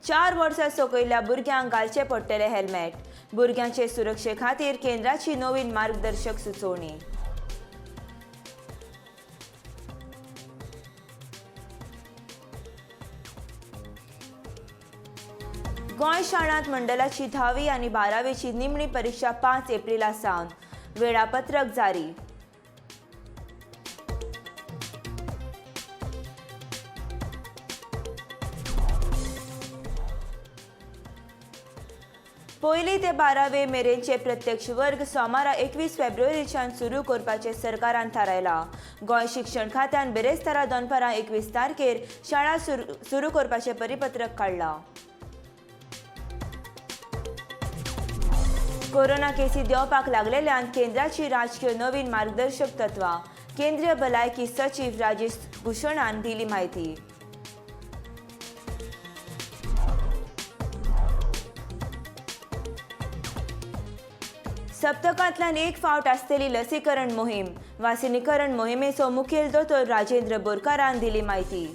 4 वर्सां सकयल्या भुरग्यांक घालचे पडटले हेल्मेट. भुरग्यांचे सुरक्षे खातीर केंद्राची नवीन मार्गदर्शक सुचोवणी. गोंय शाळांत मंडलाची 10वी आनी 12वीची निमणी परीक्षा 5 एप्रिला सावन. वेळापत्रक जारी. पयली ते 12वे मेरेनचे प्रत्यक्ष वर्ग सोमारा 21 फेब्रुवारीच्यान सुरू करपाचे सरकारान थारायला. गोंय शिक्षण खात्यान बेरेस्तारा दनपारां 21 तारखेर शाळा सुरू करपाचे परिपत्रक काडला. कोरोना केसी देंवपाक लागलेल्यान केंद्राची राजकीय नवीन मार्गदर्शक तत्वां. केंद्रीय भलायकी सचिव राजेश भूषणान दिली माहिती. सप्तकांतल्यान एक फावट आसतली लसीकरण मोहीम. वासिनीकरण मोहिमेचो मुखेल दोतोर राजेंद्र बोरकारान दिली माहिती.